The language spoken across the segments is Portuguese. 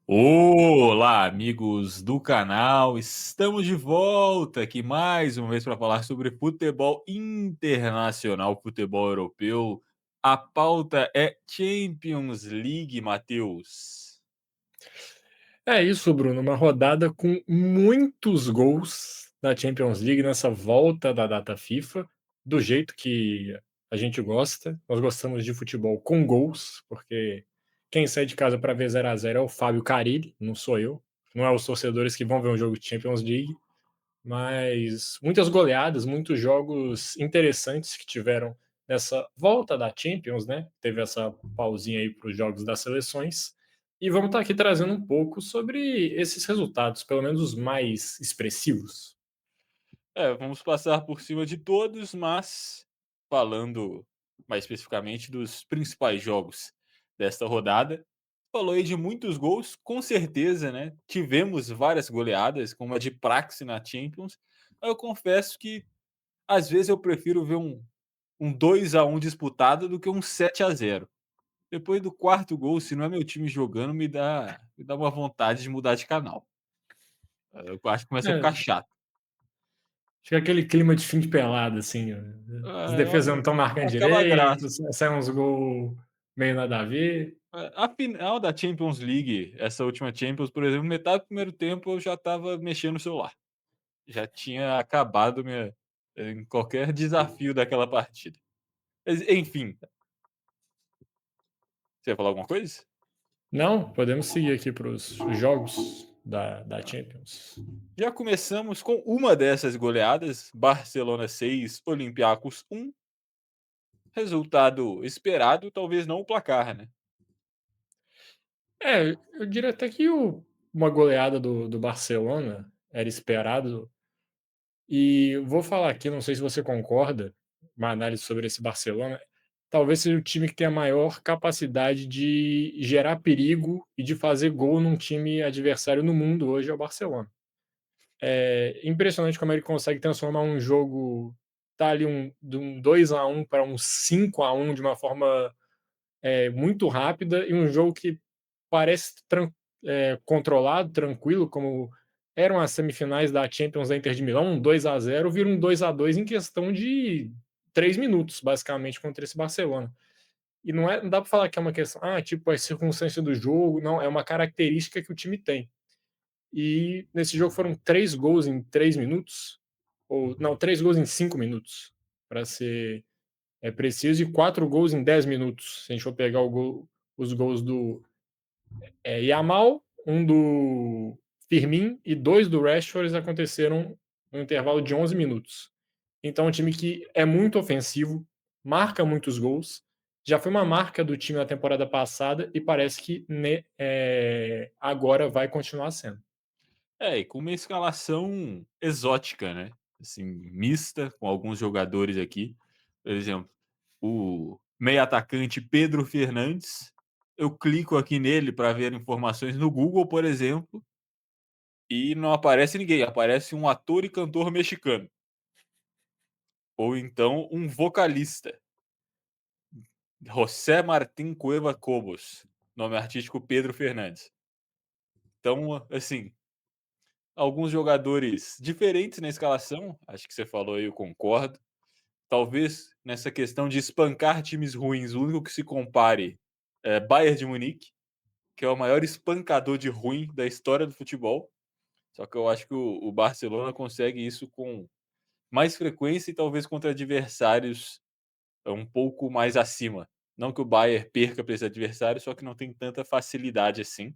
Olá, amigos do canal. Estamos de volta aqui mais uma vez para falar sobre futebol internacional, futebol europeu. A pauta é Champions League, Matheus. É isso, Bruno, uma rodada com muitos gols da Champions League nessa volta da data FIFA, do jeito que a gente gosta. Nós gostamos de futebol com gols, porque quem sai de casa para ver 0-0 é o Fábio Carille, não sou eu. Não é os torcedores que vão ver um jogo de Champions League, mas muitas goleadas, muitos jogos interessantes que tiveram nessa volta da Champions, né? Teve essa pausinha aí para os jogos das seleções. E vamos estar aqui trazendo um pouco sobre esses resultados, pelo menos os mais expressivos. Vamos passar por cima de todos, mas falando mais especificamente dos principais jogos desta rodada. Falou aí de muitos gols, com certeza, né? Tivemos várias goleadas, como a de praxe na Champions. Mas eu confesso que às vezes eu prefiro ver um 2-1 disputado do que um 7-0. Depois do quarto gol, se não é meu time jogando, me dá uma vontade de mudar de canal. Eu acho que começa a ficar É, chato. fica aquele clima de fim de pelada, assim. As defesas não estão marcando Aquela direito, graça. saem uns gols meio nada a ver. A final da Champions League, essa última Champions, por exemplo, metade do primeiro tempo eu já estava mexendo no celular. Já tinha acabado em qualquer desafio daquela partida. Mas, enfim, você ia falar alguma coisa? Não, podemos seguir aqui para os jogos da Champions. Já começamos com uma dessas goleadas, Barcelona 6, Olympiacos 1. Resultado esperado, talvez não o placar, né. É, eu diria até que uma goleada do Barcelona era esperado. E eu vou falar aqui, não sei se você concorda, uma análise sobre esse Barcelona. Talvez seja o time que tem a maior capacidade de gerar perigo e de fazer gol num time adversário no mundo hoje é o Barcelona. É impressionante como ele consegue transformar um jogo, tá ali de um 2-1 para um 5-1 de uma forma muito rápida, e um jogo que parece controlado, tranquilo, como eram as semifinais da Champions da Inter de Milão, um 2-0 vira um 2-2 em questão de 3 minutos, basicamente, contra esse Barcelona. E não dá para falar que é uma questão, tipo, a circunstância do jogo, não, é uma característica que o time tem. E nesse jogo foram 3 gols em 3 minutos, ou não, 3 gols em 5 minutos, para ser preciso, e 4 gols em 10 minutos. Se a gente for pegar os gols do Yamal, um do Firmin e 2 do Rashford, eles aconteceram no intervalo de 11 minutos. Então, é um time que é muito ofensivo, marca muitos gols, já foi uma marca do time na temporada passada e parece que agora vai continuar sendo. E com uma escalação exótica, né, assim, mista, com alguns jogadores aqui. Por exemplo, o meio atacante Pedro Fernandes, eu clico aqui nele para ver informações no Google, por exemplo, e não aparece ninguém, aparece um ator e cantor mexicano, ou então um vocalista, José Martín Cueva Cobos, nome artístico Pedro Fernandes. Então, assim, alguns jogadores diferentes na escalação, acho que você falou aí, eu concordo. Talvez nessa questão de espancar times ruins, o único que se compare é Bayern de Munique, que é o maior espancador de ruim da história do futebol. Só que eu acho que o Barcelona consegue isso com mais frequência e talvez contra adversários um pouco mais acima. Não que o Bayern perca para esse adversário, só que não tem tanta facilidade assim.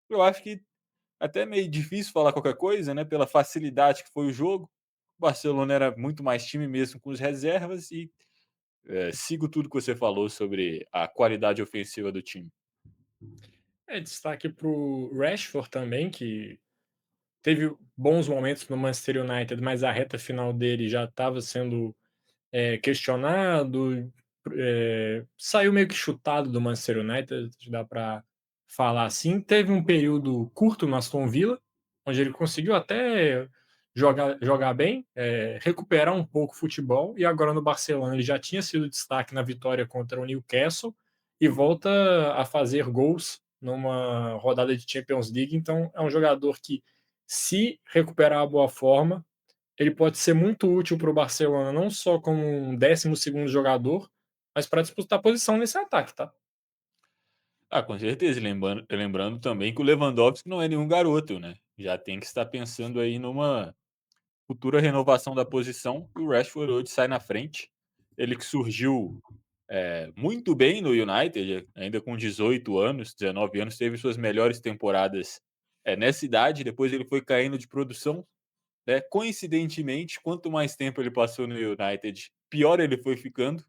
Eu acho que até meio difícil falar qualquer coisa, né? Pela facilidade que foi o jogo. O Barcelona era muito mais time mesmo com os reservas e sigo tudo que você falou sobre a qualidade ofensiva do time. Destaque para o Rashford também, que teve bons momentos no Manchester United, mas a reta final dele já estava sendo questionado, saiu meio que chutado do Manchester United, dá para falar assim. Teve um período curto no Aston Villa, onde ele conseguiu até jogar bem, recuperar um pouco o futebol, e agora no Barcelona ele já tinha sido destaque na vitória contra o Newcastle e volta a fazer gols numa rodada de Champions League, então é um jogador que, se recuperar a boa forma, ele pode ser muito útil para o Barcelona, não só como um 12º jogador, mas para disputar posição nesse ataque, tá. Ah, com certeza, e lembrando também que o Lewandowski não é nenhum garoto, né, já tem que estar pensando aí numa futura renovação da posição, e o Rashford hoje sai na frente. Ele que surgiu, muito bem no United, ainda com 18 anos, 19 anos, teve suas melhores temporadas, nessa idade, depois ele foi caindo de produção, né, coincidentemente, quanto mais tempo ele passou no United, pior ele foi ficando.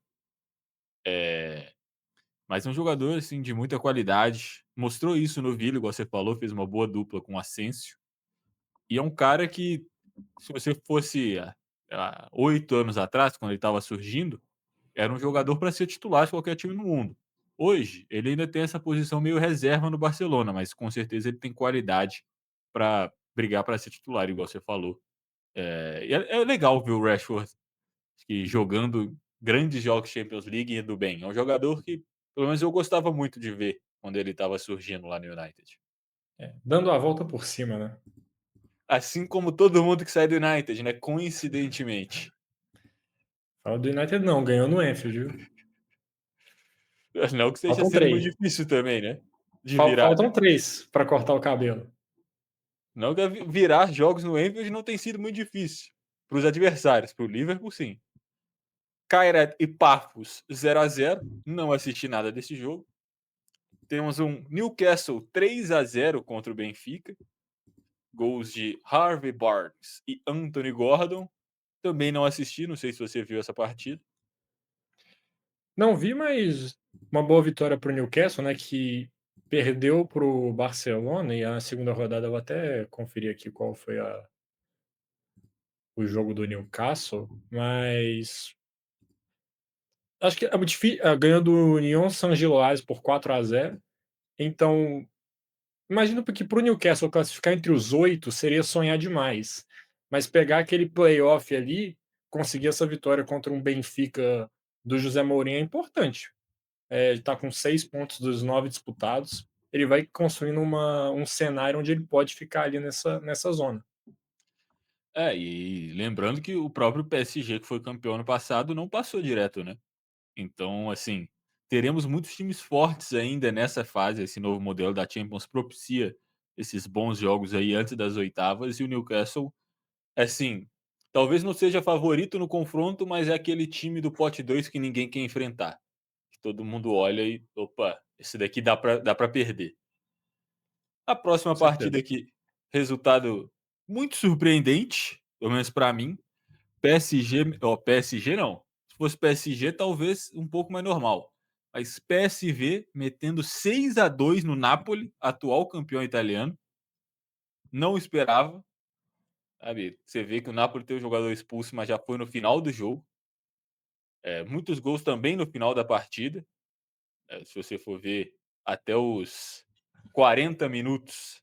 Mas é um jogador, assim, de muita qualidade, mostrou isso no Villa, igual você falou, fez uma boa dupla com o Asensio, e é um cara que, se você fosse há 8 anos atrás, quando ele estava surgindo, era um jogador para ser titular de qualquer time no mundo. Hoje, ele ainda tem essa posição meio reserva no Barcelona, mas com certeza ele tem qualidade para brigar para ser titular, igual você falou. E é legal ver o Rashford que jogando grandes jogos Champions League e indo bem. É um jogador que, pelo menos eu gostava muito de ver quando ele estava surgindo lá no United. É, dando a volta por cima, né. Assim como todo mundo que sai do United, né, coincidentemente. Fala do United não, ganhou no Anfield, viu. Não que esteja Faltam sendo muito 3. difícil também, né, de virar. Faltam 3 para cortar o cabelo. Não que virar jogos no Anfield não tem sido muito difícil para os adversários, para o Liverpool sim. Kairat e Pafos 0-0, não assisti nada desse jogo. Temos um Newcastle 3-0 contra o Benfica, gols de Harvey Barnes e Anthony Gordon. Também não assisti, não sei se você viu essa partida. Não vi, mas uma boa vitória para o Newcastle, né, que perdeu para o Barcelona, e a segunda rodada eu vou até conferir aqui qual foi a o jogo do Newcastle, mas acho que ganhou do Union Saint-Gilloise por 4-0. Então, imagino que para o Newcastle classificar entre os 8 seria sonhar demais, mas pegar aquele playoff ali, conseguir essa vitória contra um Benfica do José Mourinho é importante. Ele está com 6 pontos dos 9 disputados, ele vai construindo um cenário onde ele pode ficar ali nessa zona. E lembrando que o próprio PSG, que foi campeão ano passado, não passou direto, né? Então, assim, teremos muitos times fortes ainda nessa fase. Esse novo modelo da Champions propicia esses bons jogos aí antes das oitavas. E o Newcastle, assim, talvez não seja favorito no confronto, mas é aquele time do pote 2 que ninguém quer enfrentar. Que todo mundo olha e, opa, esse daqui dá pra perder. A próxima Com certeza. partida aqui, resultado muito surpreendente, pelo menos para mim. PSG, ó, PSG não. Se fosse PSG, talvez um pouco mais normal. Mas PSV metendo 6-2 no Napoli, atual campeão italiano. Não esperava, sabe? Você vê que o Napoli tem um jogador expulso, mas já foi no final do jogo. Muitos gols também no final da partida. Se você for ver até os 40 minutos,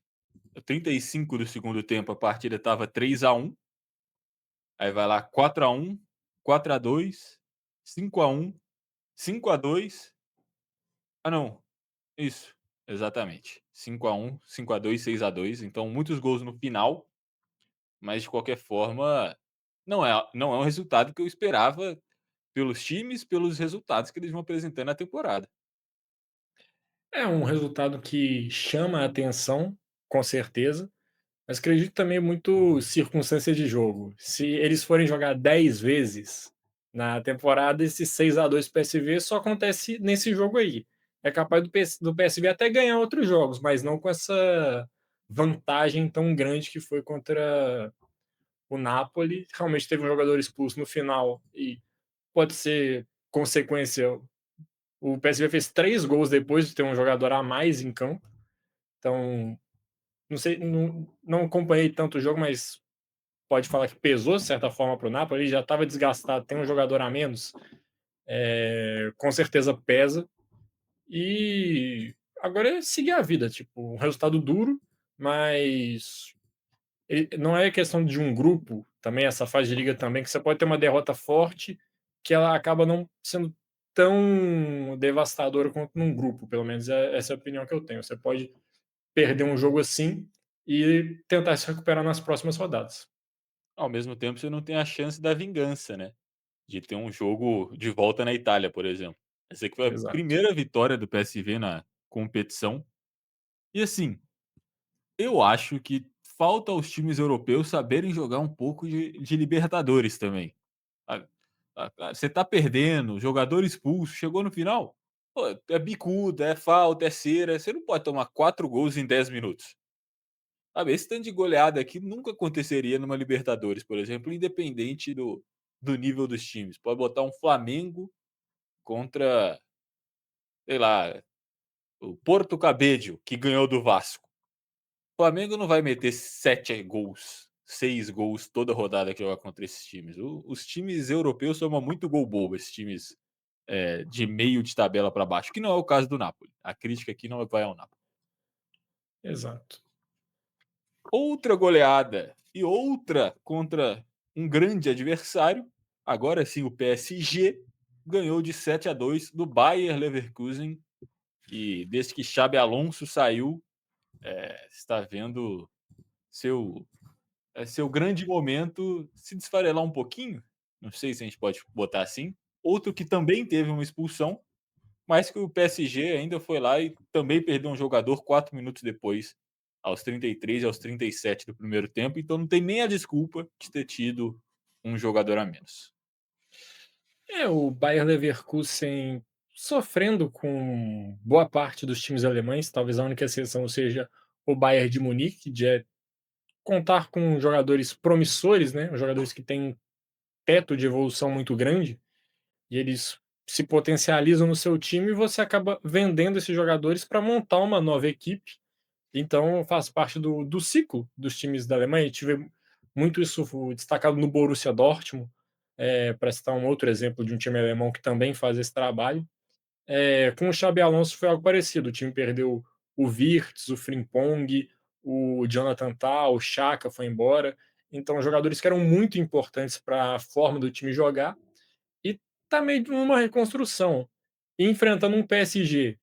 35 do segundo tempo, a partida estava 3-1. Aí vai lá 4-1, 4-2, 5-1, 5-2. Ah, não. Isso, exatamente. 5-1, 5-2, 6-2. Então, muitos gols no final, mas de qualquer forma, não é um resultado que eu esperava pelos times, pelos resultados que eles vão apresentando na temporada. É um resultado que chama a atenção, com certeza, mas acredito também muito circunstância de jogo. Se eles forem jogar 10 vezes na temporada, esse 6-2 PSV só acontece nesse jogo aí. É capaz do PSV até ganhar outros jogos, mas não com essa vantagem tão grande que foi contra o Napoli. Realmente teve um jogador expulso no final e pode ser consequência. O PSV fez 3 gols depois de ter um jogador a mais em campo. Então, não sei, não acompanhei tanto o jogo, mas pode falar que pesou de certa forma para o Napoli. Ele já estava desgastado, tem um jogador a menos, com certeza pesa. E agora é seguir a vida, tipo, um resultado duro, mas não é questão de um grupo, também essa fase de liga também, que você pode ter uma derrota forte, que ela acaba não sendo tão devastadora quanto num grupo, pelo menos essa é a opinião que eu tenho. Você pode perder um jogo assim e tentar se recuperar nas próximas rodadas. Ao mesmo tempo, você não tem a chance da vingança, né, de ter um jogo de volta na Itália, por exemplo. Essa aqui foi a Exato. primeira vitória do PSV na competição. E assim, eu acho que falta aos times europeus saberem jogar um pouco de Libertadores também. A você tá perdendo, jogador expulso, chegou no final, pô, é bicuda, é falta, é cera, você não pode tomar 4 gols em 10 minutos. Sabe, esse tanto de goleada aqui nunca aconteceria numa Libertadores, por exemplo, independente do nível dos times. Pode botar um Flamengo contra, sei lá, o Porto Cabedelo, que ganhou do Vasco. O Flamengo não vai meter 7 gols, 6 gols toda rodada que joga contra esses times. Os times europeus tomam muito gol bobo, esses times, de meio de tabela para baixo, que não é o caso do Napoli. A crítica aqui não vai ao Napoli. Exato. Outra goleada e outra contra um grande adversário, agora sim o PSG ganhou de 7-2 do Bayer Leverkusen, que desde que Xabi Alonso saiu, está vendo seu seu grande momento se desfarelar um pouquinho, não sei se a gente pode botar assim. Outro que também teve uma expulsão, mas que o PSG ainda foi lá e também perdeu um jogador 4 minutos depois, aos 33 e aos 37 do primeiro tempo, então não tem nem a desculpa de ter tido um jogador a menos. É, o Bayer Leverkusen sofrendo com boa parte dos times alemães, talvez a única exceção seja o Bayern de Munique, contar com jogadores promissores, né, jogadores que têm um teto de evolução muito grande, e eles se potencializam no seu time e você acaba vendendo esses jogadores para montar uma nova equipe. Então faz parte do ciclo dos times da Alemanha. A gente vê muito isso destacado no Borussia Dortmund, para citar um outro exemplo de um time alemão que também faz esse trabalho. Com o Xabi Alonso foi algo parecido, o time perdeu o Wirtz, o Frimpong, o Jonathan Tah, o Xhaka foi embora, então jogadores que eram muito importantes para a forma do time jogar, e tá meio numa reconstrução, enfrentando um PSG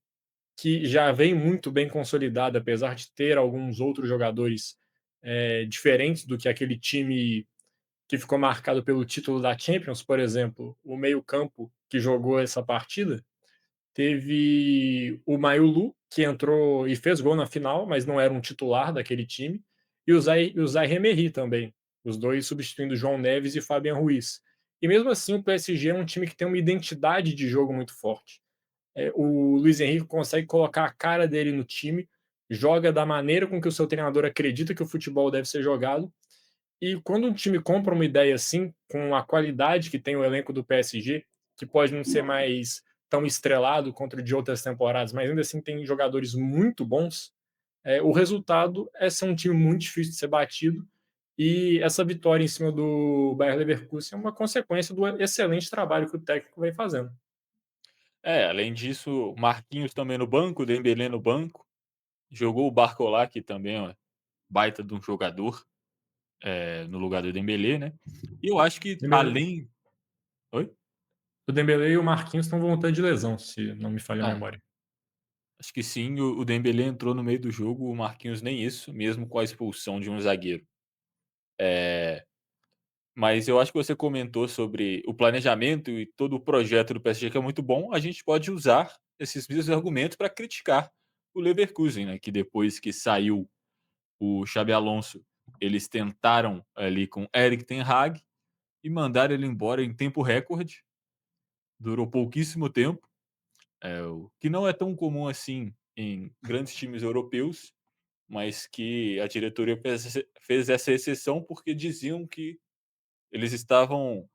que já vem muito bem consolidado, apesar de ter alguns outros jogadores, diferentes do que aquele time que ficou marcado pelo título da Champions, por exemplo, o meio-campo que jogou essa partida, teve o Mayulu, que entrou e fez gol na final, mas não era um titular daquele time, e o Zaire Emery também, os 2 substituindo João Neves e Fabian Ruiz. E mesmo assim o PSG é um time que tem uma identidade de jogo muito forte. O Luiz Henrique consegue colocar a cara dele no time, joga da maneira com que o seu treinador acredita que o futebol deve ser jogado, e quando um time compra uma ideia assim, com a qualidade que tem o elenco do PSG, que pode não ser mais tão estrelado contra o de outras temporadas, mas ainda assim tem jogadores muito bons, o resultado é ser um time muito difícil de ser batido. E essa vitória em cima do Bayer Leverkusen é uma consequência do excelente trabalho que o técnico vem fazendo. É, além disso, Marquinhos também no banco, Dembélé no banco, jogou o Barcola, que também é baita de um jogador, no lugar do Dembélé, né. E eu acho que Dembélé- além oi? O Dembélé e o Marquinhos estão voltando de lesão, se não me falha a Ah, memória. acho que sim, o Dembélé entrou no meio do jogo, o Marquinhos nem isso, mesmo com a expulsão de um zagueiro. Eh, mas eu acho que você comentou sobre o planejamento e todo o projeto do PSG que é muito bom, a gente pode usar esses mesmos argumentos para criticar o Leverkusen, né, que depois que saiu o Xabi Alonso, eles tentaram ali com Erik ten Hag e mandaram ele embora em tempo recorde, durou pouquíssimo tempo, o que não é tão comum assim em grandes times europeus, mas que a diretoria fez essa exceção, porque diziam que eles estavam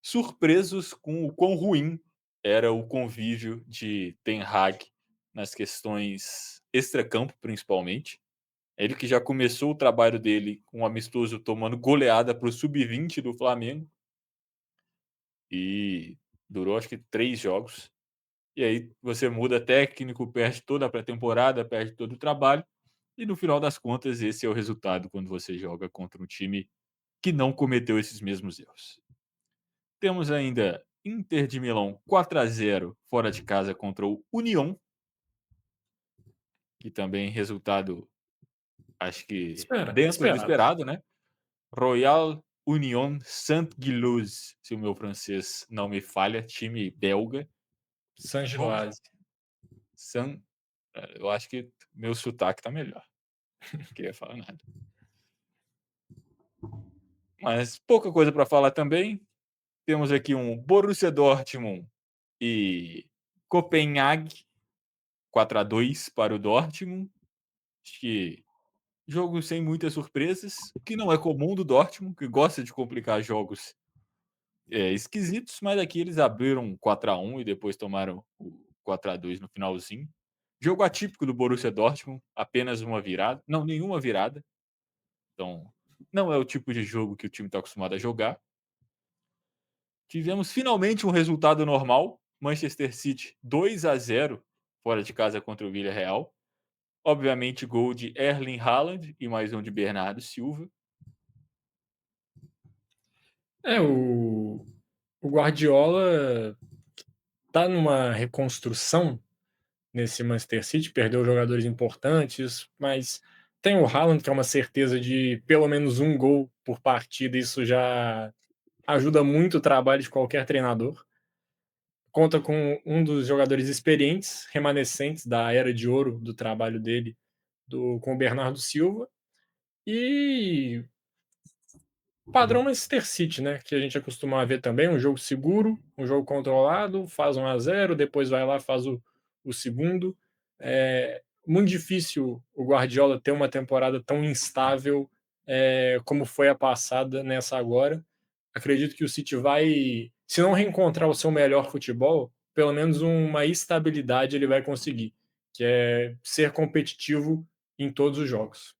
surpresos com o quão ruim era o convívio de Ten Hag nas questões extracampo, principalmente. Ele que já começou o trabalho dele com um amistoso tomando goleada para o sub-20 do Flamengo e durou acho que 3 jogos. E aí você muda técnico, perde toda a pré-temporada, perde todo o trabalho e no final das contas esse é o resultado quando você joga contra um time que não cometeu esses mesmos erros. Temos ainda Inter de Milão 4-0 fora de casa contra o Union, que também resultado, acho que dentro do Esperado. esperado, né. Royal Union Saint-Gilloise, se o meu francês não me falha, time belga. Vamos Saint-Gilloise. San eu acho que meu sotaque tá melhor, não queria falar nada. Mas pouca coisa para falar também, temos aqui um Borussia Dortmund e Copenhague, 4-2 para o Dortmund. Acho que jogo sem muitas surpresas, o que não é comum do Dortmund, que gosta de complicar jogos, esquisitos, mas aqui eles abriram 4-1 e depois tomaram o 4-2 no finalzinho. Jogo atípico do Borussia Dortmund, apenas uma virada, não, nenhuma virada, então não é o tipo de jogo que o time está acostumado a jogar. Tivemos finalmente um resultado normal, Manchester City 2-0 fora de casa contra o Villarreal. Obviamente gol de Erling Haaland e mais um de Bernardo Silva. É, o Guardiola tá numa reconstrução nesse Manchester City, perdeu jogadores importantes, mas tem o Haaland, que é uma certeza de pelo menos um gol por partida, isso já ajuda muito o trabalho de qualquer treinador. Conta com um dos jogadores experientes, remanescentes da era de ouro do trabalho dele, com o Bernardo Silva, e padrão Manchester City, né, que a gente acostuma ver também, um jogo seguro, um jogo controlado, faz 1-0, depois vai lá, faz o segundo. É muito difícil o Guardiola ter uma temporada tão instável, como foi a passada nessa agora. Acredito que o City vai, se não reencontrar o seu melhor futebol, pelo menos uma estabilidade ele vai conseguir, que é ser competitivo em todos os jogos.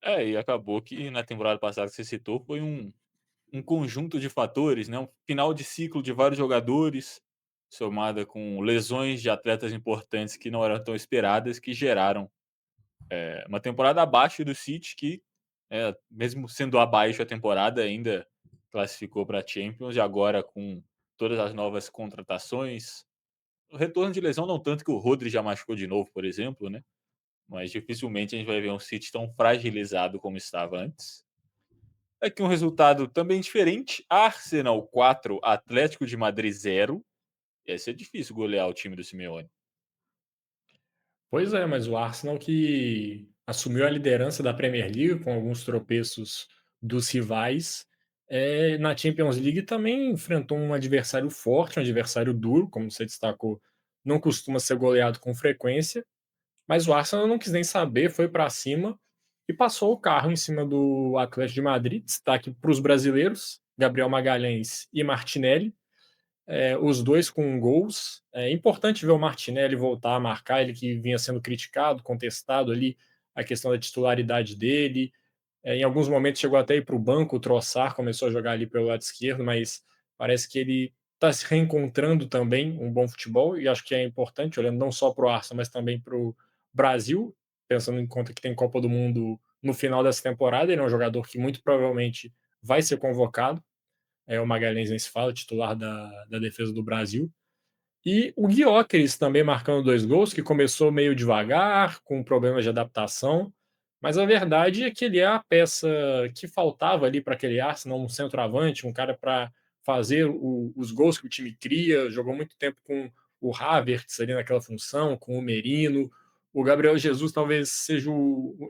É, e acabou que na temporada passada que você citou foi um conjunto de fatores, né, um final de ciclo de vários jogadores, somada com lesões de atletas importantes que não eram tão esperadas, que geraram, uma temporada abaixo do City que, mesmo sendo abaixo a temporada, ainda classificou para a Champions e agora com todas as novas contratações, o retorno de lesão não tanto que o Rodri já machucou de novo, por exemplo, né, mas dificilmente a gente vai ver um City tão fragilizado como estava antes. Aqui um resultado também diferente, Arsenal 4, Atlético de Madrid 0. Esse é difícil golear o time do Simeone. Pois é, mas o Arsenal que assumiu a liderança da Premier League com alguns tropeços dos rivais, na Champions League também enfrentou um adversário forte, um adversário duro, como você destacou, não costuma ser goleado com frequência, mas o Arsenal não quis nem saber, foi para cima e passou o carro em cima do Atlético de Madrid. Destaque para os brasileiros, Gabriel Magalhães e Martinelli, os dois com gols. É importante ver o Martinelli voltar a marcar, ele que vinha sendo criticado, contestado ali a questão da titularidade dele. Em alguns momentos chegou até a ir para o banco, o Trossard começou a jogar ali pelo lado esquerdo, mas parece que ele está se reencontrando também um bom futebol, e acho que é importante, olhando não só para o Arsenal, mas também para o Brasil, pensando em conta que tem Copa do Mundo no final dessa temporada, ele é um jogador que muito provavelmente vai ser convocado, o Magalhães nem se fala, titular da defesa do Brasil. E o Gyökeres também marcando 2 gols, que começou meio devagar, com problemas de adaptação, mas a verdade é que ele é a peça que faltava ali para aquele Arsenal, um centroavante, um cara para fazer os gols que o time cria, jogou muito tempo com o Havertz ali naquela função, com o Merino, o Gabriel Jesus talvez seja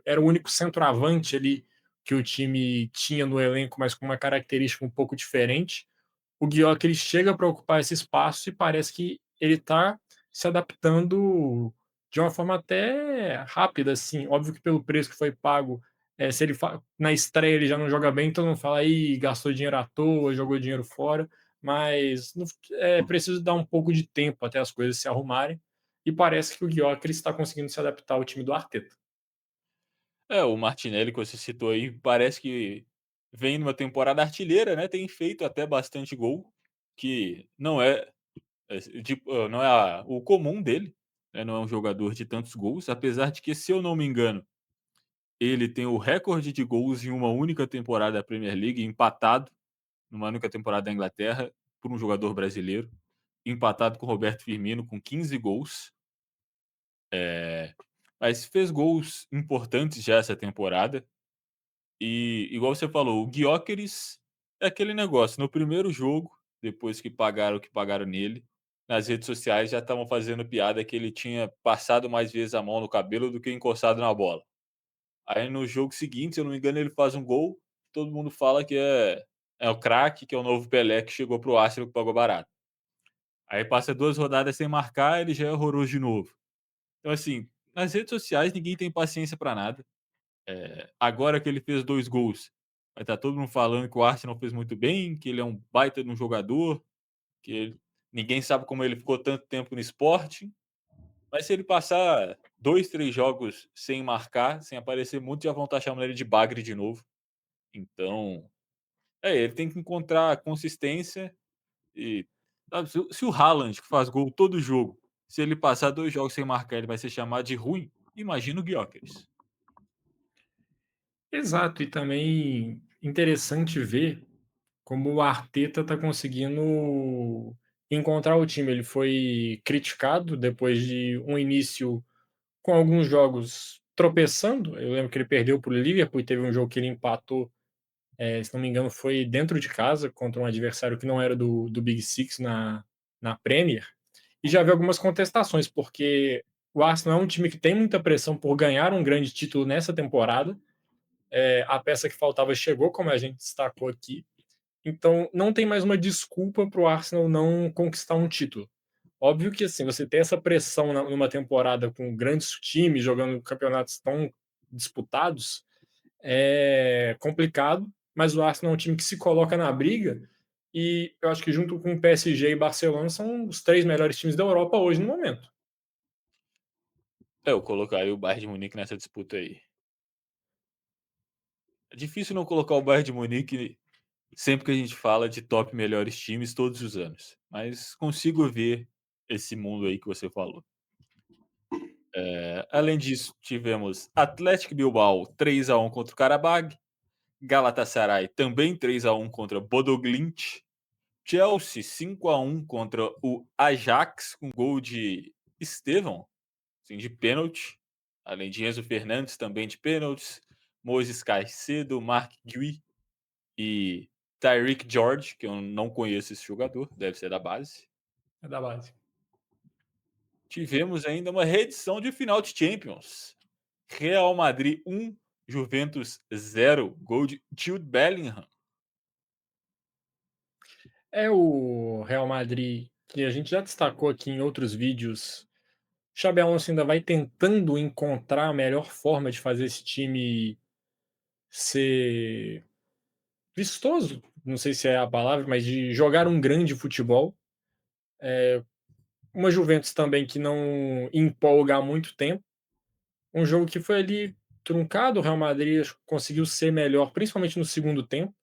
era o único centroavante ali que o time tinha no elenco, mas com uma característica um pouco diferente. O Gyökeres chega para ocupar esse espaço e parece que ele está se adaptando de uma forma até rápida, assim. Óbvio que pelo preço que foi pago, se ele na estreia ele já não joga bem, todo mundo fala: "Ih, gastou dinheiro à toa, jogou dinheiro fora", mas é preciso dar um pouco de tempo até as coisas se arrumarem, e parece que o Gyökeres está conseguindo se adaptar ao time do Arteta. É, o Martinelli que você citou aí, parece que vem numa temporada artilheira, né, tem feito até bastante gol, que não é, não é o comum dele, né, não é um jogador de tantos gols, apesar de que, se eu não me engano, ele tem o recorde de gols em uma única temporada da Premier League, empatado numa única temporada da Inglaterra, por um jogador brasileiro, empatado com o Roberto Firmino com 15 gols. Eh, mas fez gols importantes já essa temporada. E igual você falou, o Gyökeres é aquele negócio, no primeiro jogo, depois que pagaram o que pagaram nele, nas redes sociais já estavam fazendo piada que ele tinha passado mais vezes a mão no cabelo do que encostado na bola. Aí no jogo seguinte, se eu não me engano, ele faz um gol, todo mundo fala que é o craque, que é o novo Pelé que chegou pro Arsenal que pagou barato. Aí passa 2 rodadas sem marcar, ele já é horroroso de novo. Então assim, nas redes sociais ninguém tem paciência pra nada. Agora que ele fez 2 gols, vai estar todo mundo falando que o Arsenal fez muito bem, que ele é um baita de um jogador, que ele ninguém sabe como ele ficou tanto tempo no Sporting, mas se ele passar 2, 3 jogos sem marcar, sem aparecer muito, já vão estar chamando ele de bagre de novo. Então, ele tem que encontrar consistência e sabe, se o Haaland, que faz gol todo jogo, se ele passar 2 jogos sem marcar, ele vai ser chamado de ruim, imagina o Gyökeres. Exato, e também interessante ver como o Arteta está conseguindo encontrar o time. Ele foi criticado depois de um início com alguns jogos tropeçando. Eu lembro que ele perdeu para o Liverpool e teve um jogo que ele empatou, se não me engano, foi dentro de casa contra um adversário que não era do Big Six na Premier. E já vi algumas contestações, porque o Arsenal é um time que tem muita pressão por ganhar um grande título nessa temporada. A peça que faltava chegou, como a gente destacou aqui. Então, não tem mais uma desculpa para o Arsenal não conquistar um título. Óbvio que, assim, você ter essa pressão numa temporada com grandes times jogando campeonatos tão disputados é complicado, mas o Arsenal é um time que se coloca na briga e eu acho que junto com o PSG e Barcelona são os 3 melhores times da Europa hoje no momento. Eu colocaria o Bayern de Munique nessa disputa aí. É difícil não colocar o Bayern de Munique sempre que a gente fala de top melhores times todos os anos, mas consigo ver esse mundo aí que você falou. Além disso, tivemos Atlético Bilbao 3-1 contra o Karabag, Galatasaray também 3-1 contra Bodoglimt, Chelsea 5-1 contra o Ajax com gol de Estevão, assim, de pênalti, além de Enzo Fernandes também de pênaltis, Moisés Caicedo, Mark Gui e Tyreek George, que eu não conheço esse jogador, deve ser da base. É da base. Tivemos ainda uma reedição de final de Champions. Real Madrid 1, Juventus 0, gol de Jude Bellingham. É o Real Madrid, que a gente já destacou aqui em outros vídeos. Xabi Alonso ainda vai tentando encontrar a melhor forma de fazer esse time ser vistoso, não sei se é a palavra, mas de jogar um grande futebol. Uma Juventus também que não empolga há muito tempo. Um jogo que foi ali truncado, o Real Madrid conseguiu ser melhor, principalmente no segundo tempo.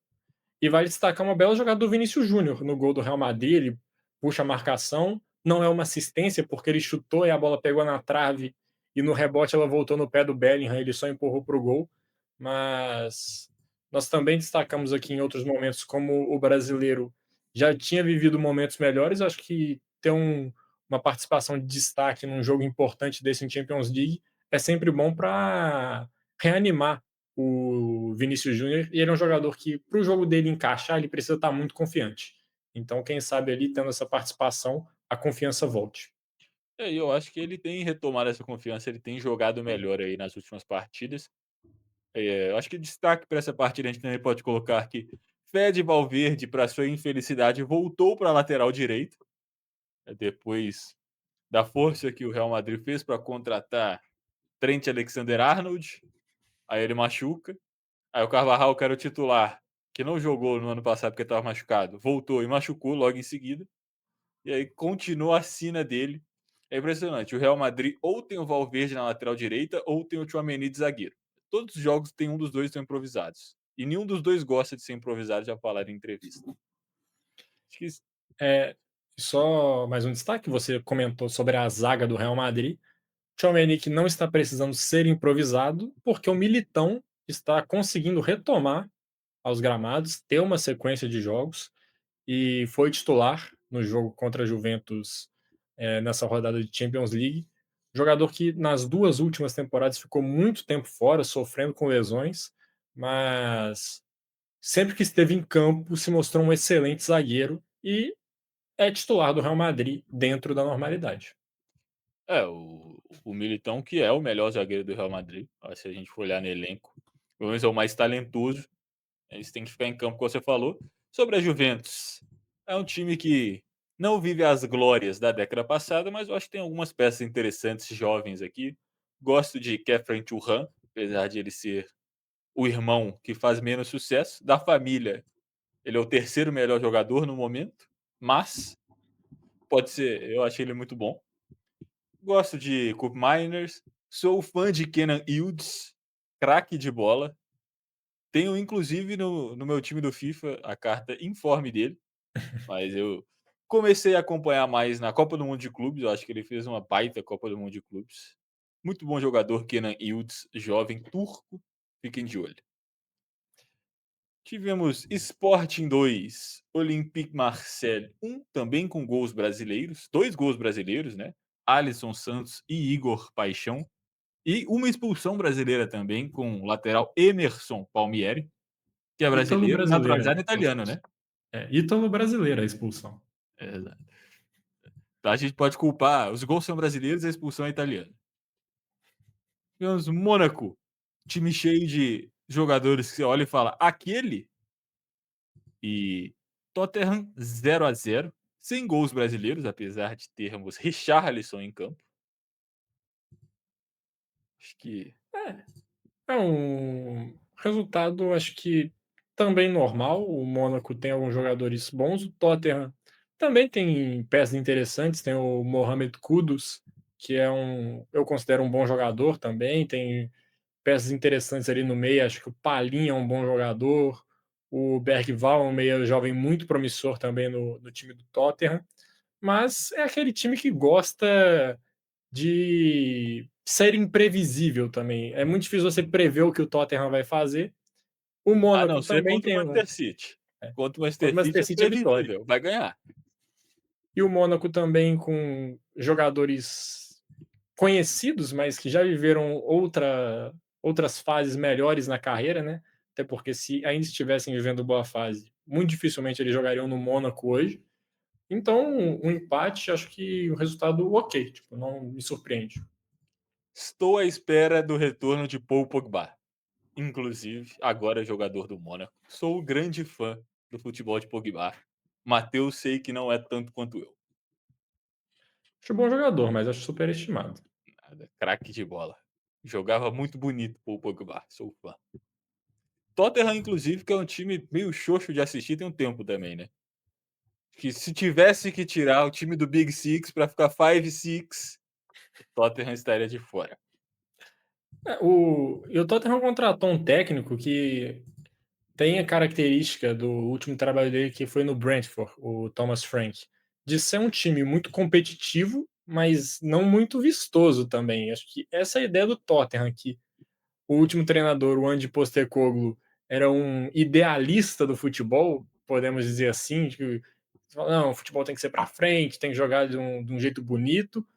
E vale destacar uma bela jogada do Vinícius Júnior no gol do Real Madrid. Ele puxa a marcação, não é uma assistência, porque ele chutou e a bola pegou na trave e no rebote ela voltou no pé do Bellingham, ele só empurrou para o gol. Mas nós também destacamos aqui em outros momentos como o brasileiro já tinha vivido momentos melhores. Acho que ter uma participação de destaque num jogo importante desse em Champions League é sempre bom para reanimar o Vinícius Júnior, e ele é um jogador que, para o jogo dele encaixar, ele precisa estar muito confiante. Então, quem sabe ali, tendo essa participação, a confiança volte. E eu acho que ele tem retomado essa confiança, ele tem jogado melhor aí nas últimas partidas. Eu acho que destaque para essa partida a gente também pode colocar que Fede Valverde, para sua infelicidade, voltou para a lateral direita, depois da força que o Real Madrid fez para contratar Trent Alexander-Arnold, aí ele machuca. Aí o Carvajal, que era o titular, que não jogou no ano passado porque estava machucado, voltou e machucou logo em seguida. E aí continua a sina dele. É impressionante. O Real Madrid ou tem o Valverde na lateral direita ou tem o Tchouaméni de zagueiro. Todos os jogos tem um dos dois que estão improvisados. E nenhum dos dois gosta de ser improvisado, já falaram em entrevista. Acho que É, só mais um destaque, você comentou sobre a zaga do Real Madrid. Tchouaméni que não está precisando ser improvisado, porque o Militão está conseguindo retomar aos gramados, ter uma sequência de jogos. e foi titular no jogo contra a Juventus, nessa rodada de Champions League. Jogador que nas 2 últimas temporadas ficou muito tempo fora, sofrendo com lesões, mas sempre que esteve em campo se mostrou um excelente zagueiro e é titular do Real Madrid dentro da normalidade. É, o Militão que é o melhor zagueiro do Real Madrid, se a gente for olhar no elenco, pelo menos é o mais talentoso, eles têm que ficar em campo como você falou. Sobre a Juventus, é um time que não vive as glórias da década passada, mas eu acho que tem algumas peças interessantes jovens aqui. Gosto de Khéphren Thuram, apesar de ele ser o irmão que faz menos sucesso. Da família, ele é o terceiro melhor jogador no momento, mas pode ser, eu achei ele muito bom. Gosto de Koop Miners, sou fã de Kenan Yildiz, craque de bola. Tenho inclusive no meu time do FIFA a carta informe dele, mas eu comecei a acompanhar mais na Copa do Mundo de Clubes, eu acho que ele fez uma baita Copa do Mundo de Clubes. Muito bom jogador, Kenan Yildiz, jovem turco, fiquem de olho. Tivemos Sporting 2, Olympique Marseille 1, também com gols brasileiros, 2 gols brasileiros, né? Alisson Santos e Igor Paixão. E uma expulsão brasileira também com o lateral Emerson Palmieri, que é Ítalo brasileiro brasileira naturalizado a italiano, expulsão. né? Ítalo brasileira a expulsão. Exato. Então a gente pode culpar, os gols são brasileiros e a expulsão é italiana. Tivemos Mônaco, time cheio de jogadores que você olha e fala: "Aquele?" E Tottenham 0-0 sem gols brasileiros, apesar de termos Richarlison em campo. Acho que É um resultado, acho que também normal. O Mônaco tem alguns jogadores bons, o Tottenham também tem peças interessantes, tem o Mohamed Kudus, que é eu considero um bom jogador também, tem peças interessantes ali no meio, acho que o Palhinha é um bom jogador, o Bergvall é um meia jovem muito promissor também no time do Tottenham, mas é aquele time que gosta de ser imprevisível também. É muito difícil você prever o que o Tottenham vai fazer. O a não Mônaco ser também contra o tem um Manchester City. Contra o contra o Manchester City Manchester é City é vitória. previsível, vai ganhar. E o Mônaco também com jogadores conhecidos, mas que já viveram outras fases melhores na carreira, né, até porque se ainda estivessem vivendo boa fase, muito dificilmente eles jogariam no Mônaco hoje. Então, um empate, acho que o resultado ok, tipo, não me surpreende. Estou à espera do retorno de Paul Pogba. Inclusive, agora é jogador do Mônaco. Sou um grande fã do futebol de Pogba. Matheus sei que não é tanto quanto eu. Acho bom jogador, mas acho superestimado. Nada, craque de bola. Jogava muito bonito Paul Pogba, sou fã. Tottenham, inclusive, que é um time meio xoxo de assistir tem um tempo também, né? Que se tivesse que tirar o time do Big Six para ficar Five Six, Tottenham estaria de fora. O Tottenham contratou um técnico que tem a característica do último trabalho dele, que foi no Brentford, o Thomas Frank, de ser um time muito competitivo, mas não muito vistoso também. Acho que essa é a ideia do Tottenham, que o último treinador, o Andy Postecoglou, era um idealista do futebol, podemos dizer assim, que não, o futebol tem que ser para frente, tem que jogar de um jeito bonito,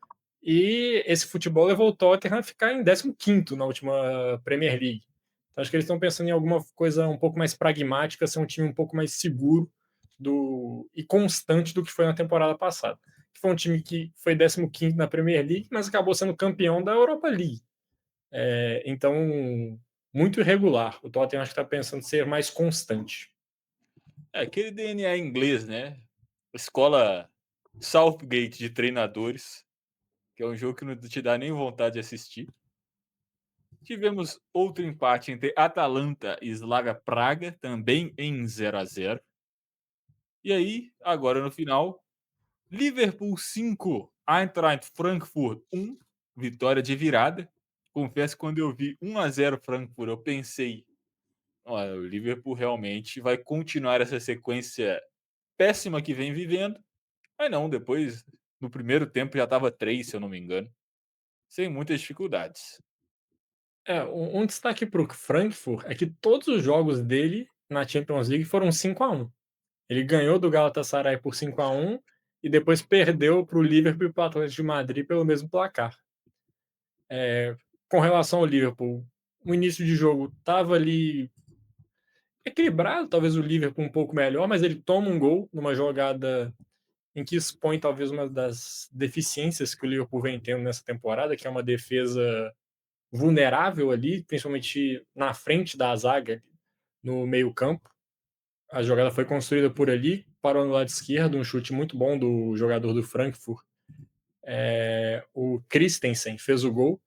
e esse futebol levou o Tottenham a ficar em 15º na última Premier League. Então, acho que eles estão pensando em alguma coisa um pouco mais pragmática, ser um time um pouco mais seguro e constante do que foi na temporada passada. Que foi um time que foi 15º na Premier League, mas acabou sendo campeão da Europa League. Então, muito irregular. O Tottenham acho que está pensando em ser mais constante. É aquele DNA inglês, né? Escola Southgate de treinadores, que é um jogo que não te dá nem vontade de assistir. Tivemos outro empate entre Atalanta e Slaga Praga, também em 0-0. E aí, agora no final, Liverpool 5, Eintracht Frankfurt 1, vitória de virada. Confesso que quando eu vi 1-0 Frankfurt, eu pensei, olha, o Liverpool realmente vai continuar essa sequência péssima que vem vivendo. Mas não, depois, no primeiro tempo já estava 3, se eu não me engano, sem muitas dificuldades. Um destaque para o Frankfurt é que todos os jogos dele na Champions League foram 5-1. Ele ganhou do Galatasaray por 5-1 e depois perdeu para o Liverpool e para o Atlético de Madrid pelo mesmo placar. Com relação ao Liverpool, o início de jogo estava ali equilibrado, talvez o Liverpool um pouco melhor, mas ele toma um gol numa jogada em que expõe talvez uma das deficiências que o Liverpool vem tendo nessa temporada, que é uma defesa vulnerável ali, principalmente na frente da zaga, no meio-campo. A jogada foi construída por ali, parou no lado esquerdo, um chute muito bom do jogador do Frankfurt, o Christensen, fez o gol.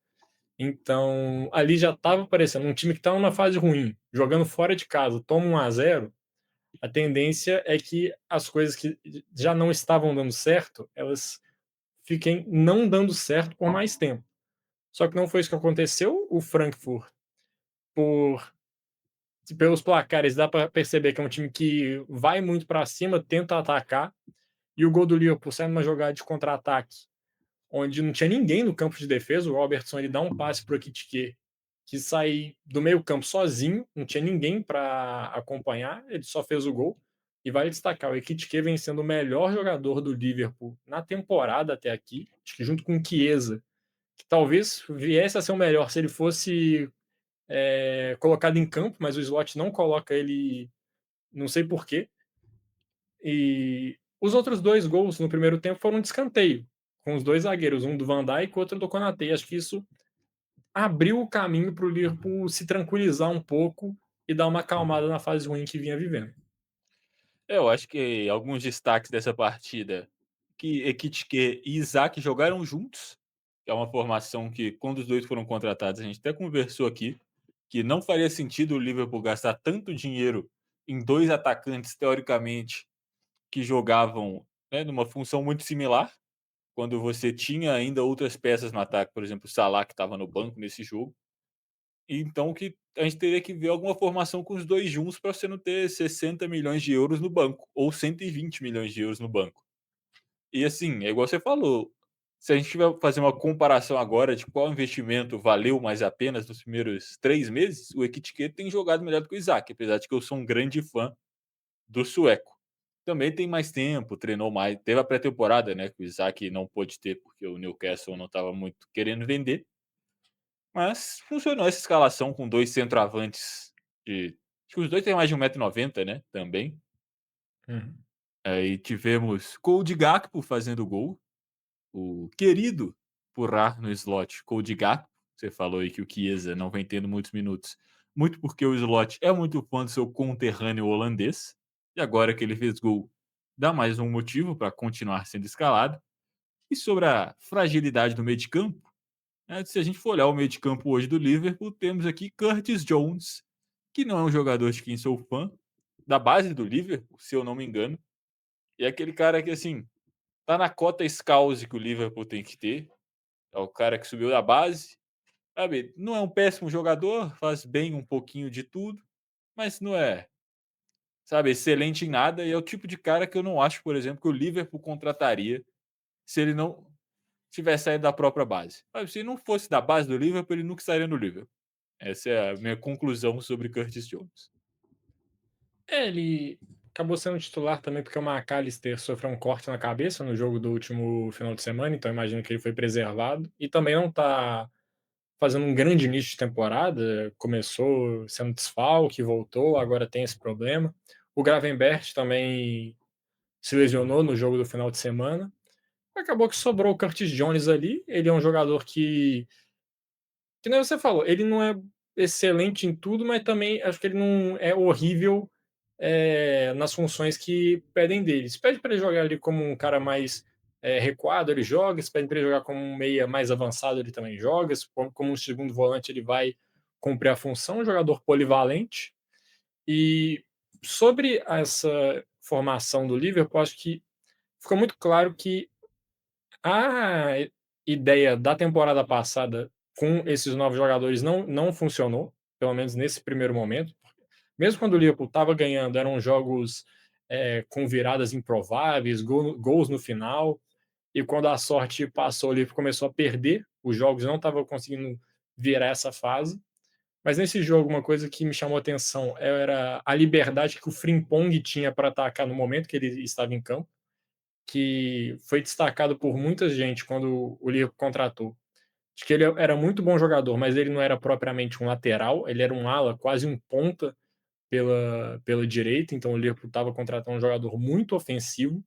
Então, ali já estava parecendo um time que estava numa fase ruim, jogando fora de casa, toma 1-0. A tendência é que as coisas que já não estavam dando certo, elas fiquem não dando certo por mais tempo. Só que não foi isso que aconteceu. O Frankfurt, por pelos placares, dá para perceber que é um time que vai muito para cima, tenta atacar, e o gol do Liverpool sai numa jogada de contra-ataque, onde não tinha ninguém no campo de defesa. O Robertson ele dá um passe para o Ekitike, que sai do meio-campo sozinho, não tinha ninguém para acompanhar, ele só fez o gol. E vale destacar, o Ekitike vem sendo o melhor jogador do Liverpool na temporada até aqui, acho que junto com o Chiesa, que talvez viesse a ser o melhor se ele fosse colocado em campo, mas o slot não coloca ele, não sei porquê. E os outros dois gols no primeiro tempo foram de escanteio, com os dois zagueiros, um do Van Dijk e outro do Konaté. Acho que isso abriu o caminho para o Liverpool se tranquilizar um pouco e dar uma acalmada na fase ruim que vinha vivendo. Eu acho que alguns destaques dessa partida, que Ekitike e Isaac jogaram juntos, que é uma formação que quando os 2 foram contratados, a gente até conversou aqui, que não faria sentido o Liverpool gastar tanto dinheiro em 2 atacantes, teoricamente, que jogavam, né, numa função muito similar, quando você tinha ainda outras peças no ataque, por exemplo, o Salah que estava no banco nesse jogo. Então que a gente teria que ver alguma formação com os 2 juntos para você não ter 60 milhões de euros no banco, ou 120 milhões de euros no banco. E assim, é igual você falou, se a gente tiver fazer uma comparação agora de qual investimento valeu mais a pena nos primeiros 3 meses, o Ekitike tem jogado melhor do que o Isaac, apesar de que eu sou um grande fã do sueco. Também tem mais tempo, treinou mais, teve a pré-temporada, né, que o Isaac não pôde ter, porque o Newcastle não estava muito querendo vender, mas funcionou essa escalação com 2 centroavantes de acho que os 2 têm mais de 1,90 m, né, também. Uhum. Aí tivemos Cody Gakpo fazendo gol, o querido Purrar no slot, Cody Gakpo. Você falou aí que o Chiesa não vem tendo muitos minutos, muito porque o slot é muito fã do seu conterrâneo holandês, e agora que ele fez gol, dá mais um motivo para continuar sendo escalado. E sobre a fragilidade do meio de campo, se a gente for olhar o meio de campo hoje do Liverpool, temos aqui Curtis Jones, que não é um jogador de quem sou fã, da base do Liverpool, se eu não me engano, e é aquele cara que, assim, tá na cota Scouse que o Liverpool tem que ter, é o cara que subiu da base, sabe, não é um péssimo jogador, faz bem um pouquinho de tudo, mas não é, sabe, excelente em nada, e é o tipo de cara que eu não acho, por exemplo, que o Liverpool contrataria se ele não tivesse saído da própria base. Sabe, se não fosse da base do Liverpool, ele nunca estaria no Liverpool. Essa é a minha conclusão sobre Curtis Jones. Ele acabou sendo titular também porque o McAllister sofreu um corte na cabeça no jogo do último final de semana, então imagino que ele foi preservado. E também não está fazendo um grande início de temporada, começou sendo desfalque, voltou, agora tem esse problema. O Gravenberch também se lesionou no jogo do final de semana. Acabou que sobrou o Curtis Jones ali. Ele é um jogador que nem você falou, ele não é excelente em tudo, mas também acho que ele não é horrível nas funções que pedem dele. Se pede para ele jogar ali como um cara mais recuado, ele joga. Se pede para ele jogar como um meia mais avançado, ele também joga. Se como um segundo volante, ele vai cumprir a função. Um jogador polivalente. E sobre essa formação do Liverpool, acho que ficou muito claro que a ideia da temporada passada com esses novos jogadores não funcionou, pelo menos nesse primeiro momento. Mesmo quando o Liverpool estava ganhando, eram jogos com viradas improváveis, gols no final, e quando a sorte passou, o Liverpool começou a perder os jogos, não estava conseguindo virar essa fase. Mas nesse jogo uma coisa que me chamou a atenção era a liberdade que o Frimpong tinha para atacar no momento que ele estava em campo, que foi destacado por muita gente quando o Liverpool contratou. Acho que ele era muito bom jogador, mas ele não era propriamente um lateral, ele era um ala, quase um ponta pela direita, então o Liverpool estava contratando um jogador muito ofensivo.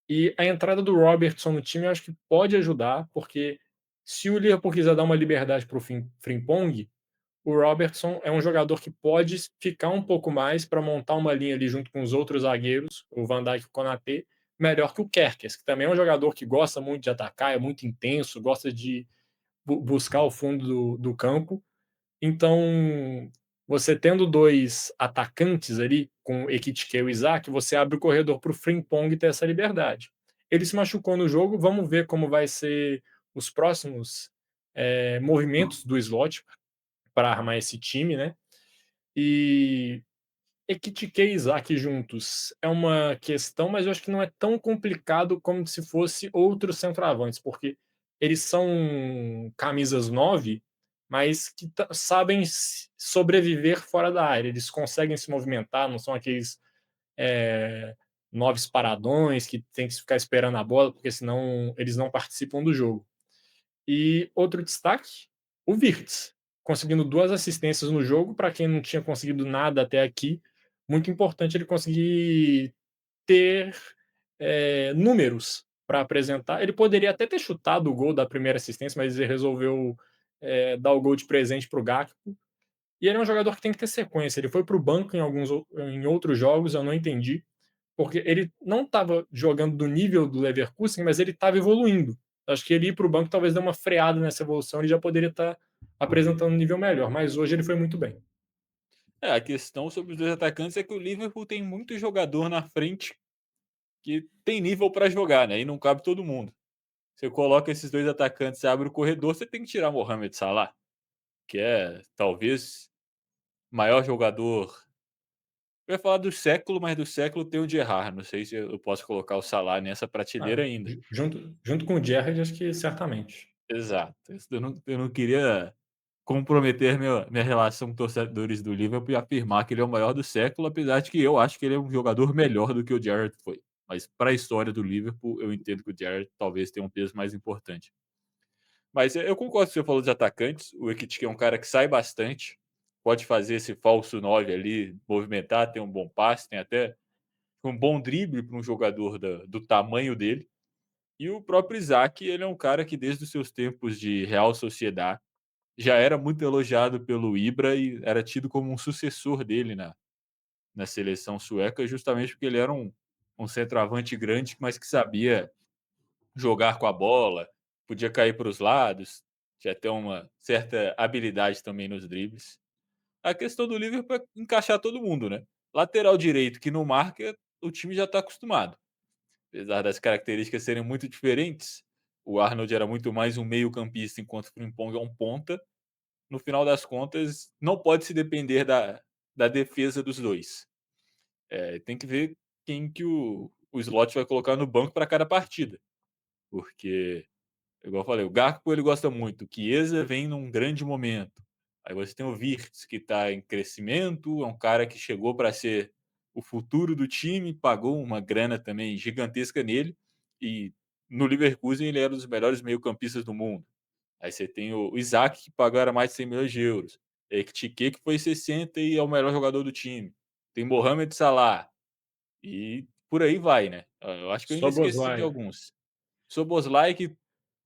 E a entrada do Robertson no time eu acho que pode ajudar, porque se o Liverpool quiser dar uma liberdade para o Frimpong, o Robertson é um jogador que pode ficar um pouco mais para montar uma linha ali junto com os outros zagueiros, o Van Dijk e o Konaté, melhor que o Kerkers, que também é um jogador que gosta muito de atacar, é muito intenso, gosta de buscar o fundo do campo. Então, você tendo 2 atacantes ali, com o Ekitike e o Isaac, você abre o corredor para o Frimpong ter essa liberdade. Ele se machucou no jogo, vamos ver como vai ser os próximos, movimentos do Slot para armar esse time, né. E Ekitike e Isaac juntos é uma questão, mas eu acho que não é tão complicado como se fosse outros centroavantes, porque eles são camisas 9, mas que sabem sobreviver fora da área. Eles conseguem se movimentar, não são aqueles é, 9 paradões que tem que ficar esperando a bola, porque senão eles não participam do jogo. E outro destaque, o Wirtz, conseguindo 2 assistências no jogo, para quem não tinha conseguido nada até aqui, muito importante ele conseguir ter, números para apresentar. Ele poderia até ter chutado o gol da primeira assistência, mas ele resolveu, dar o gol de presente para o Gakpo. E ele é um jogador que tem que ter sequência, ele foi para o banco em outros jogos, eu não entendi, porque ele não estava jogando do nível do Leverkusen, mas ele estava evoluindo. Acho que ele ir para o banco talvez dê uma freada nessa evolução, ele já poderia estar apresentando um nível melhor, mas hoje ele foi muito bem. É, a questão sobre os 2 atacantes é que o Liverpool tem muito jogador na frente que tem nível para jogar, né, e não cabe todo mundo. Você coloca esses 2 atacantes e abre o corredor, você tem que tirar Mohamed Salah, que é talvez maior jogador. Eu ia falar do século, mas do século tem o Gerrard, não sei se eu posso colocar o Salah nessa Ah, prateleira ainda. junto com o Gerrard, acho que certamente. Exato, eu não queria comprometer minha relação com torcedores do Liverpool e afirmar que ele é o maior do século, apesar de que eu acho que ele é um jogador melhor do que o Gerrard foi. Mas para a história do Liverpool, eu entendo que o Gerrard talvez tenha um peso mais importante. Mas eu concordo com o que você falou dos atacantes, o Ekitike é um cara que sai bastante, pode fazer esse falso 9 ali, movimentar, tem um bom passe, tem até um bom drible para um jogador do tamanho dele. E o próprio Isaac, ele é um cara que desde os seus tempos de Real Sociedad já era muito elogiado pelo Ibra e era tido como um sucessor dele na seleção sueca, justamente porque ele era um centroavante grande, mas que sabia jogar com a bola, podia cair para os lados, tinha até uma certa habilidade também nos dribles. A questão do Liverpool é encaixar todo mundo, né? Lateral direito que não marca, o time já está acostumado. Apesar das características serem muito diferentes, o Arnold era muito mais um meio-campista, enquanto o Frimpong é um ponta. No final das contas, não pode se depender da defesa dos dois. Tem que ver quem que o Slot vai colocar no banco para cada partida. Porque, igual eu falei, o Gakpo ele gosta muito, o Chiesa vem num grande momento. Aí você tem o Wirtz, que está em crescimento, é um cara que chegou para ser o futuro do time, pagou uma grana também gigantesca nele, e no Leverkusen ele era um dos melhores meio-campistas do mundo. Aí você tem o Isaac, que pagou era mais de 100 milhões de euros. Ekitike, que foi 60 e é o melhor jogador do time. Tem Mohamed Salah, e por aí vai, né. Eu acho que eu ainda esqueci de Szoboszlai, alguns. Szoboszlai, que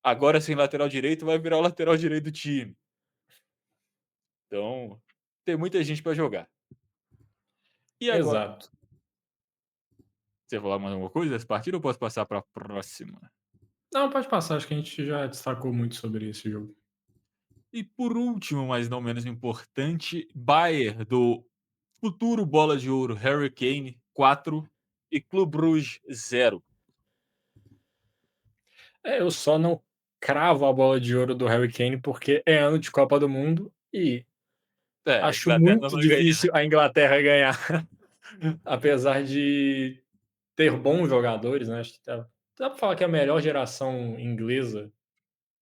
agora sem lateral direito vai virar o lateral direito do time. Então, tem muita gente para jogar. E agora, exato. você vai falar mais alguma coisa dessa partida ou posso passar para a próxima? Não, pode passar, acho que a gente já destacou muito sobre esse jogo. E por último, mas não menos importante, Bayern do futuro bola de ouro Harry Kane 4 e Clube Brugge 0. Eu só não cravo a bola de ouro do Harry Kane, porque é ano de Copa do Mundo e É, a acho Inglaterra não muito vai ganhar. difícil a Inglaterra ganhar, apesar de ter bons jogadores, né, acho que dá pra falar que é a melhor geração inglesa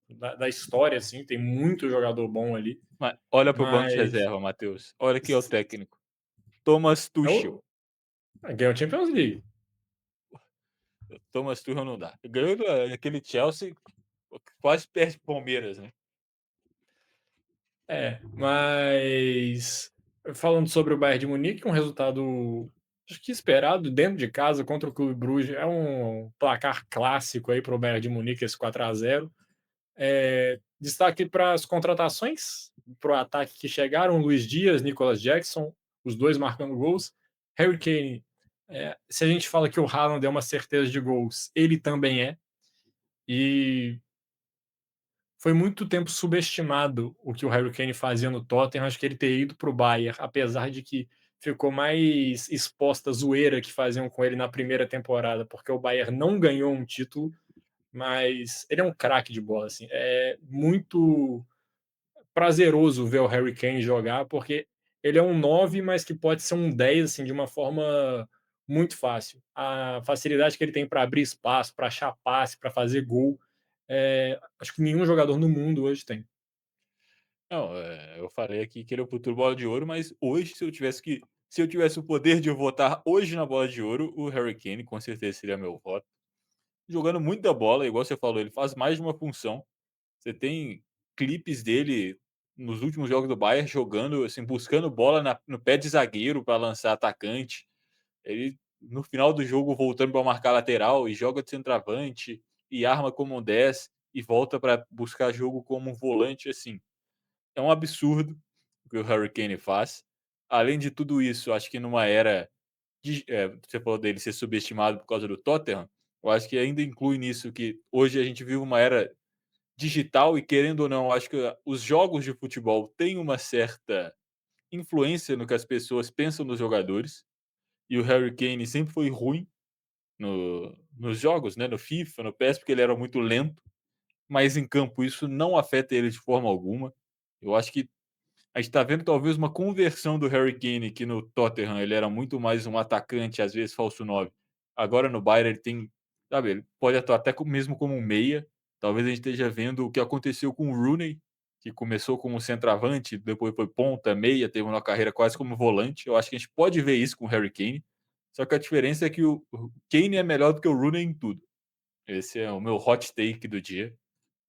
da história, assim, tem muito jogador bom ali, mas olha para o banco de mas reserva, Matheus, olha quem é o técnico, Thomas é Tuchel. o ganhou a Champions League. Thomas Tuchel não dá. Ganhou aquele Chelsea, quase perde para Palmeiras, né. É, mas falando sobre o Bayern de Munique, um resultado acho que esperado dentro de casa contra o Clube Bruges, é um placar clássico aí para o Bayern de Munique, esse 4-0. Destaque para as contratações, para o ataque que chegaram, Luiz Dias, Nicolas Jackson, os dois marcando gols. Harry Kane, se a gente fala que o Haaland é uma certeza de gols, ele também é. E foi muito tempo subestimado o que o Harry Kane fazia no Tottenham. Acho que ele ter ido para o Bayern, apesar de que ficou mais exposta a zoeira que faziam com ele na primeira temporada, porque o Bayern não ganhou um título, mas ele é um craque de bola, assim. É muito prazeroso ver o Harry Kane jogar, porque ele é um 9, mas que pode ser um 10 assim, de uma forma muito fácil. A facilidade que ele tem para abrir espaço, para achar passe, para fazer gol, acho que nenhum jogador no mundo hoje tem. Não, eu falei aqui que ele é o futuro Bola de Ouro, mas hoje se eu tivesse o poder de votar hoje na Bola de Ouro, o Harry Kane com certeza seria meu voto. Jogando muita bola, igual você falou, ele faz mais de uma função. Você tem clipes dele nos últimos jogos do Bayern jogando, assim, buscando bola no pé de zagueiro para lançar atacante. Ele, no final do jogo, voltando para marcar lateral e joga de centroavante e arma como um 10 e volta para buscar jogo como um volante, assim. É um absurdo o que o Harry Kane faz. Além de tudo isso, acho que numa era você falou dele ser subestimado por causa do Tottenham, eu acho que ainda inclui nisso que hoje a gente vive uma era digital e querendo ou não, acho que os jogos de futebol têm uma certa influência no que as pessoas pensam dos jogadores, e o Harry Kane sempre foi ruim nos jogos, né, no FIFA, no PES, porque ele era muito lento, mas em campo isso não afeta ele de forma alguma. Eu acho que a gente tá vendo talvez uma conversão do Harry Kane, que no Tottenham ele era muito mais um atacante, às vezes falso 9. Agora no Bayern ele tem, sabe, ele pode atuar até mesmo como um meia. Talvez a gente esteja vendo o que aconteceu com o Rooney, que começou como centroavante, depois foi ponta, meia, teve uma carreira quase como volante. Eu acho que a gente pode ver isso com o Harry Kane. Só que a diferença é que o Kane é melhor do que o Rooney em tudo. Esse é o meu hot take do dia.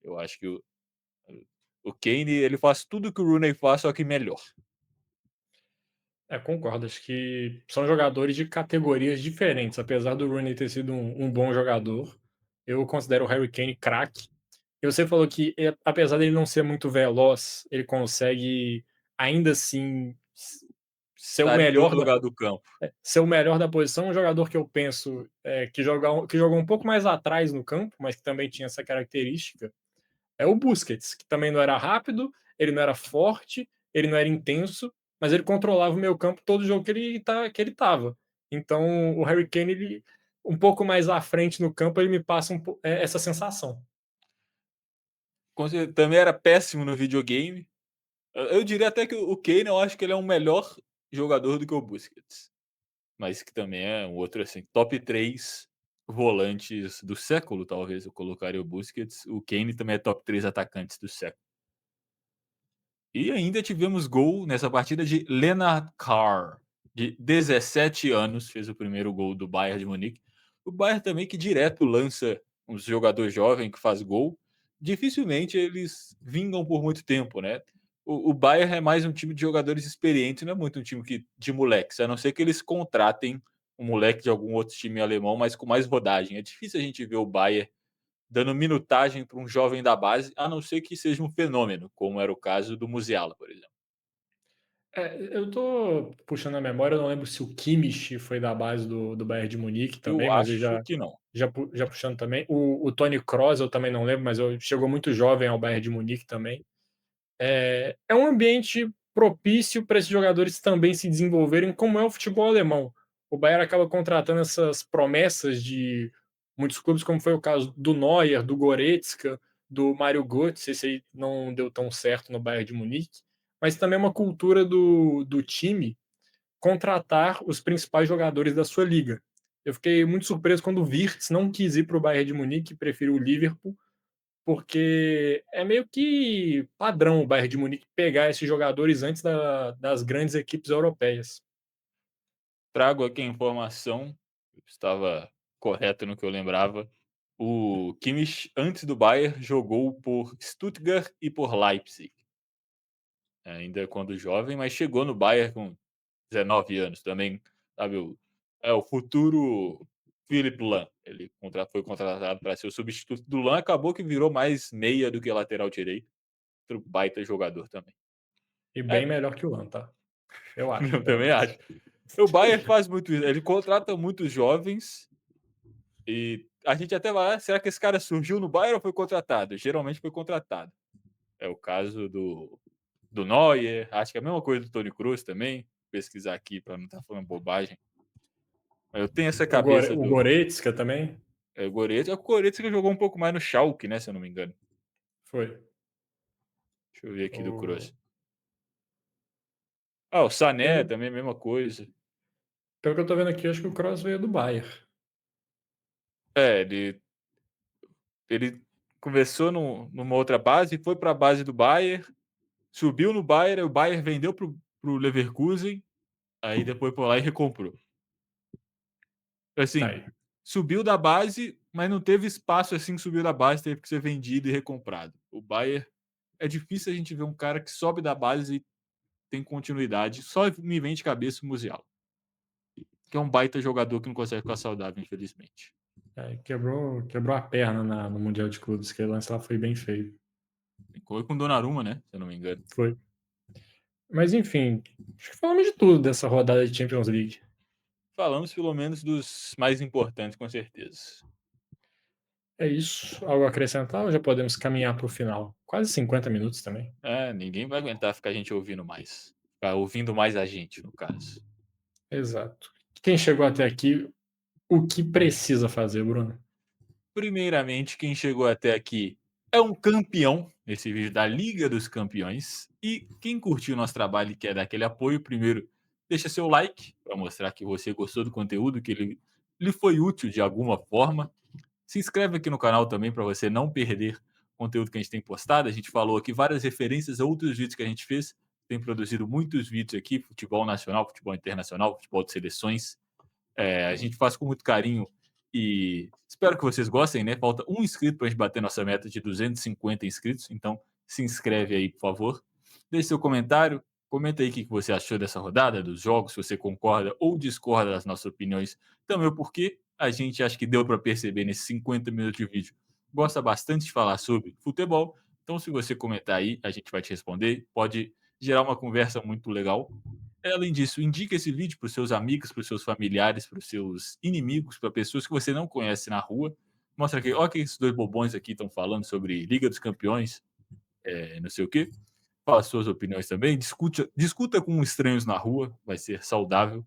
Eu acho que o Kane ele faz tudo que o Rooney faz, só que melhor. Concordo. Acho que são jogadores de categorias diferentes. Apesar do Rooney ter sido um bom jogador, eu considero o Harry Kane craque. E você falou que, apesar dele não ser muito veloz, ele consegue ainda assim ser o Estar em todo melhor lugar do campo. ser o melhor da posição. Um jogador que eu penso que jogou um pouco mais atrás no campo, mas que também tinha essa característica, é o Busquets, que também não era rápido, ele não era forte, ele não era intenso, mas ele controlava o meio-campo todo jogo que ele estava. Então, o Harry Kane, ele, um pouco mais à frente no campo, ele me passa essa sensação. Também era péssimo no videogame. Eu diria até que o Kane, eu acho que ele é um melhor jogador do que o Busquets. Mas que também é um outro, assim, top 3 volantes do século, talvez eu colocaria o Busquets. O Kane também é top 3 atacantes do século. E ainda tivemos gol nessa partida de Lennart Carr, de 17 anos, fez o primeiro gol do Bayern de Munique. O Bayern também que direto lança um jogador jovem que faz gol. Dificilmente eles vingam por muito tempo, né? O Bayern é mais um time de jogadores experientes, não é muito um time de moleques, a não ser que eles contratem um moleque de algum outro time alemão, mas com mais rodagem. É difícil a gente ver o Bayern dando minutagem para um jovem da base, a não ser que seja um fenômeno, como era o caso do Musiala, por exemplo. Eu tô puxando a memória, eu não lembro se o Kimmich foi da base do Bayern de Munique Eu também, mas eu acho que não. já puxando também. O Toni Kroos eu também não lembro, mas chegou muito jovem ao Bayern de Munique também. É um ambiente propício para esses jogadores também se desenvolverem, como é o futebol alemão. O Bayern acaba contratando essas promessas de muitos clubes, como foi o caso do Neuer, do Goretzka, do Mário Götze. Esse aí não deu tão certo no Bayern de Munique, mas também é uma cultura do time contratar os principais jogadores da sua liga. Eu fiquei muito surpreso quando o Wirtz não quis ir para o Bayern de Munique, preferiu o Liverpool, porque é meio que padrão o Bayern de Munique pegar esses jogadores antes das grandes equipes europeias. Trago aqui a informação, eu estava correto no que eu lembrava. O Kimmich, antes do Bayern, jogou por Stuttgart e por Leipzig, ainda quando jovem, mas chegou no Bayern com 19 anos também, sabe, o futuro Philipp Lahm. Ele foi contratado para ser o substituto do Lahm, acabou que virou mais meia do que lateral direito, outro baita jogador também. E bem É, melhor que o Lan, tá? Eu acho, eu pelo também menos. acho. O Bayern faz muito isso, ele contrata muitos jovens e a gente até vai: "Ah, será que esse cara surgiu no Bayern ou foi contratado?" Geralmente foi contratado. É o caso do Neuer, acho que é a mesma coisa do Toni Kroos também, pesquisar aqui para não estar falando bobagem. Eu tenho essa cabeça O do Goretzka também O Goretzka que jogou um pouco mais no Schalke, né, se eu não me engano. foi. Deixa eu ver aqui do O Kroos. Ah, o Sané pelo também, mesma coisa. pelo que eu tô vendo aqui, eu acho que o Kroos veio do Bayern. É, ele começou numa outra base, foi para a base do Bayern, subiu no Bayern, aí o Bayern vendeu pro Leverkusen, aí depois foi lá e recomprou. Tá Assim, aí. subiu da base, mas não teve espaço assim que subiu da base, teve que ser vendido e recomprado. O Bayern é difícil a gente ver um cara que sobe da base e tem continuidade, só me vem de cabeça o Musiala, que é um baita jogador que não consegue ficar saudável, infelizmente. É, quebrou a perna no Mundial de Clubes, aquele lance lá foi bem feio. Foi com o Donnarumma, né, se eu não me engano. Foi. Mas enfim, acho que falamos de tudo dessa rodada de Champions League. Falamos pelo menos dos mais importantes, com certeza. É isso. Algo a acrescentar ou já podemos caminhar para o final? Quase 50 minutos também. É, ninguém vai aguentar ficar a gente ouvindo mais. Ficar ouvindo mais a gente, no caso. Exato. Quem chegou até aqui, o que precisa fazer, Bruno? Primeiramente, quem chegou até aqui é um campeão nesse vídeo da Liga dos Campeões. E quem curtiu o nosso trabalho e quer dar aquele apoio, primeiro, deixa seu like para mostrar que você gostou do conteúdo, que ele lhe foi útil de alguma forma. Se inscreve aqui no canal também para você não perder o conteúdo que a gente tem postado. A gente falou aqui várias referências a outros vídeos que a gente fez. Tem produzido muitos vídeos aqui, futebol nacional, futebol internacional, futebol de seleções. A gente faz com muito carinho e espero que vocês gostem, né? Falta um inscrito para a gente bater nossa meta de 250 inscritos, então se inscreve aí, por favor. Deixe seu comentário, comenta aí o que você achou dessa rodada, dos jogos, se você concorda ou discorda das nossas opiniões, também o porquê. A gente acha que deu para perceber nesses 50 minutos de vídeo. Gosta bastante de falar sobre futebol, então se você comentar aí, a gente vai te responder. Pode gerar uma conversa muito legal. Além disso, indique esse vídeo para os seus amigos, para os seus familiares, para os seus inimigos, para pessoas que você não conhece na rua. Mostra que, olha que esses dois bobões aqui estão falando sobre Liga dos Campeões, não sei o quê. Fala suas opiniões também. Discuta com estranhos na rua, vai ser saudável.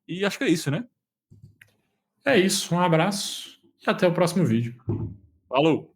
E acho que é isso, né? É isso, um abraço e até o próximo vídeo. Falou!